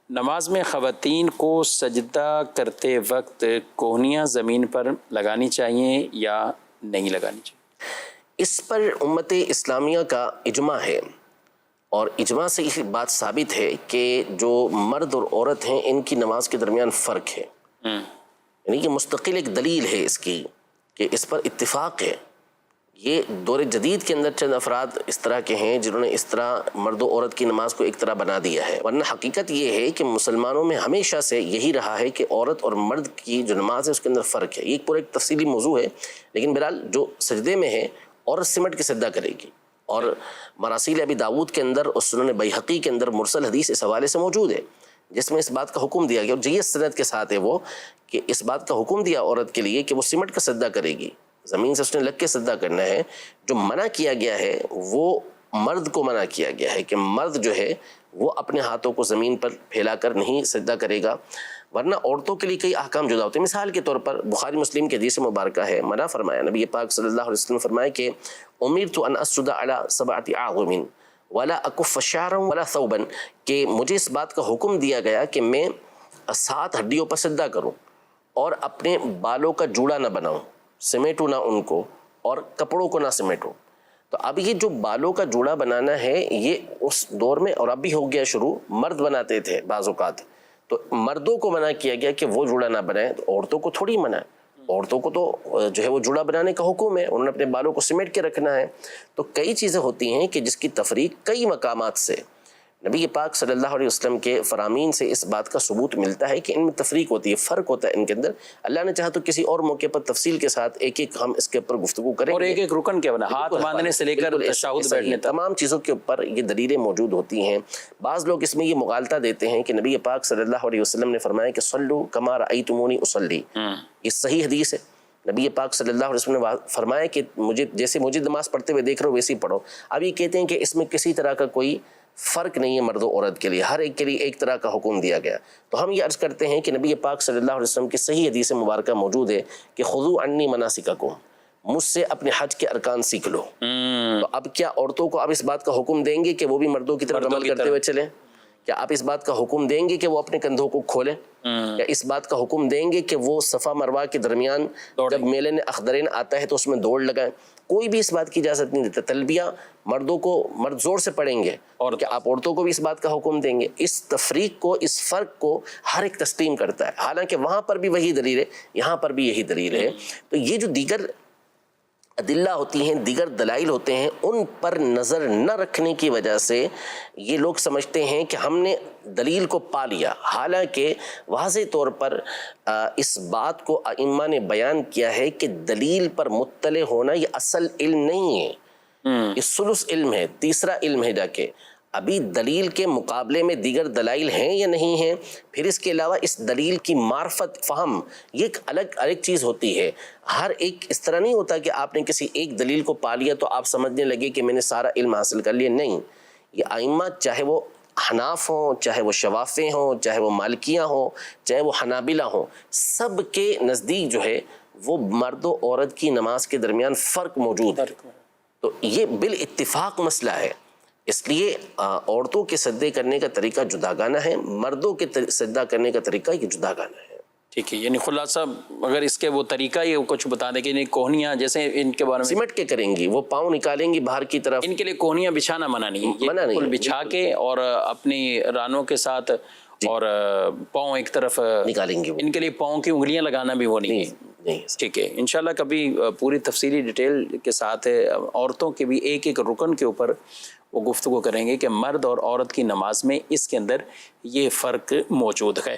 نماز میں خواتین کو سجدہ کرتے وقت کوہنیاں زمین پر لگانی چاہیے یا نہیں لگانی چاہیے؟ اس پر امت اسلامیہ کا اجماع ہے، اور اجماع سے یہ بات ثابت ہے کہ جو مرد اور عورت ہیں ان کی نماز کے درمیان فرق ہے، یعنی کہ مستقل ایک دلیل ہے اس کی کہ اس پر اتفاق ہے۔ یہ دور جدید کے اندر چند افراد اس طرح کے ہیں جنہوں نے اس طرح مرد و عورت کی نماز کو ایک طرح بنا دیا ہے، ورنہ حقیقت یہ ہے کہ مسلمانوں میں ہمیشہ سے یہی رہا ہے کہ عورت اور مرد کی جو نماز ہے اس کے اندر فرق ہے۔ یہ ایک پورا ایک تفصیلی موضوع ہے، لیکن بہرحال جو سجدے میں ہے عورت سمٹ کے سجدہ کرے گی، اور مراسیل ابی داود کے اندر اور سنن بیہقی کے اندر مرسل حدیث اس حوالے سے موجود ہے جس میں اس بات کا حکم دیا گیا، اور جیت سند کے ساتھ ہے وہ، کہ اس بات کا حکم دیا عورت کے لیے کہ وہ سمٹ کا سجدہ کرے گی، زمین سے اس نے لگ کے سجدہ کرنا ہے۔ جو منع کیا گیا ہے وہ مرد کو منع کیا گیا ہے کہ مرد جو ہے وہ اپنے ہاتھوں کو زمین پر پھیلا کر نہیں سجدہ کرے گا، ورنہ عورتوں کے لیے کئی احکام جدا ہوتے ہیں۔ مثال کے طور پر بخاری مسلم کے حدیث مبارکہ ہے، منع فرمایا نبی پاک صلی اللہ علیہ وسلم نے فرمایا کہ امرت ان اسجد علی سبعۃ اعظم ولا اکف شعرا ولا ثوبا، کہ مجھے اس بات کا حکم دیا گیا کہ میں 7 ہڈیوں پر سجدہ کروں اور اپنے بالوں کا جوڑا نہ بناؤں، سمیٹوں نہ ان کو، اور کپڑوں کو نہ سمیٹوں۔ تو اب یہ جو بالوں کا جوڑا بنانا ہے یہ اس دور میں، اور اب بھی ہو گیا شروع، مرد بناتے تھے بعض اوقات، تو مردوں کو منع کیا گیا کہ وہ جوڑا نہ بنائیں، تو عورتوں کو تھوڑی منع ہے، عورتوں کو تو جو ہے وہ جوڑا بنانے کا حکم ہے، انہوں نے اپنے بالوں کو سمیٹ کے رکھنا ہے۔ تو کئی چیزیں ہوتی ہیں کہ جس کی تفریق کئی مقامات سے نبی پاک صلی اللہ علیہ وسلم کے فرامین سے اس بات کا ثبوت ملتا ہے کہ ان میں تفریق ہوتی ہے، فرق ہوتا ہے ان کے اندر۔ اللہ نے چاہا تو کسی اور موقع پر تفصیل کے ساتھ ایک ایک ہم اس کے اوپر گفتگو کریں، اور ایک ایک رکن کے بنا ہاتھ باندھنے سے لے کر تشہد بیٹھنے تک تمام چیزوں کے اوپر یہ دلیلیں موجود ہوتی ہیں۔ بعض لوگ اس میں یہ مغالطہ دیتے ہیں کہ نبی پاک صلی اللہ علیہ وسلم نے فرمایا کہ صلو کما رأیتمونی اصلی، یہ صحیح حدیث ہے۔ نبی پاک صلی اللہ علیہ وسلم نے فرمایا کہ جیسے مجھے نماز پڑھتے ہوئے دیکھ رہے ہو ویسے ہی پڑھو۔ اب یہ کہتے ہیں کہ اس میں کسی طرح کا کوئی فرق نہیں ہے مرد و عورت کے لیے، ہر ایک کے لیے ایک طرح کا حکم دیا گیا۔ تو ہم یہ عرض کرتے ہیں کہ نبی پاک صلی اللہ علیہ وسلم کی صحیح حدیث مبارکہ موجود ہے کہ خذوا عنی مناسککم، مجھ سے اپنے حج کے ارکان سیکھ لو۔ تو اب کیا عورتوں کو اب اس بات کا حکم دیں گے کہ وہ بھی مردوں کی طرح عمل کرتے ہوئے چلیں؟ کیا آپ اس بات کا حکم دیں گے کہ وہ اپنے کندھوں کو کھولیں؟ یا اس بات کا حکم دیں گے کہ وہ صفا مروہ کے درمیان جب میلن اخضرین آتا ہے تو اس میں دوڑ لگائیں؟ کوئی بھی اس بات کی اجازت نہیں دیتا۔ تلبیہ مردوں کو مرد زور سے پڑھیں گے، اور کیا آپ عورتوں کو بھی اس بات کا حکم دیں گے؟ اس تفریق کو، اس فرق کو ہر ایک تسلیم کرتا ہے، حالانکہ وہاں پر بھی وہی دلیل ہے، یہاں پر بھی یہی دلیل ہے۔ تو یہ جو دیگر ادلہ ہوتی ہیں، دیگر دلائل ہوتے ہیں، ان پر نظر نہ رکھنے کی وجہ سے یہ لوگ سمجھتے ہیں کہ ہم نے دلیل کو پا لیا، حالانکہ واضح طور پر اس بات کو ائمہ نے بیان کیا ہے کہ دلیل پر مطلع ہونا یہ اصل علم نہیں ہے، یہ ثلث علم ہے، تیسرا علم ہے۔ جا کے ابھی دلیل کے مقابلے میں دیگر دلائل ہیں یا نہیں ہیں، پھر اس کے علاوہ اس دلیل کی معرفت، فہم، یہ ایک الگ چیز ہوتی ہے۔ ہر ایک اس طرح نہیں ہوتا کہ آپ نے کسی ایک دلیل کو پا لیا تو آپ سمجھنے لگے کہ میں نے سارا علم حاصل کر لیا، نہیں۔ یہ ائمہ چاہے وہ حناف ہوں، چاہے وہ شوافے ہوں، چاہے وہ مالکیہ ہوں، چاہے وہ حنابلہ ہوں، سب کے نزدیک جو ہے وہ مرد و عورت کی نماز کے درمیان فرق موجود ہے۔ تو یہ بالاتفاق مسئلہ ہے، اس لیے عورتوں کے سجدے کرنے کا طریقہ جداگانہ ہے، مردوں کے سجدہ کرنے کا طریقہ یہ جداگانہ ہے۔ ٹھیک ہے، یعنی خلاصہ اگر اس کے وہ طریقہ یہ کچھ بتا دیں کہ کوہنیاں جیسے ان کے بارے میں سمٹ کے کریں گی، وہ پاؤں نکالیں گی باہر کی طرف، ان کے لیے کوہنیاں بچھانا منع نہیں ہے، منع نہیں ہے، بچھا کے اور اپنی رانوں کے ساتھ اور پاؤں ایک طرف نکالیں گے، ان کے لیے پاؤں کی انگلیاں لگانا بھی وہ نہیں ہے۔ ٹھیک ہے، انشاءاللہ کبھی پوری تفصیلی ڈیٹیل کے ساتھ عورتوں کے بھی ایک ایک رکن کے اوپر وہ گفتگو کریں گے کہ مرد اور عورت کی نماز میں اس کے اندر یہ فرق موجود ہے۔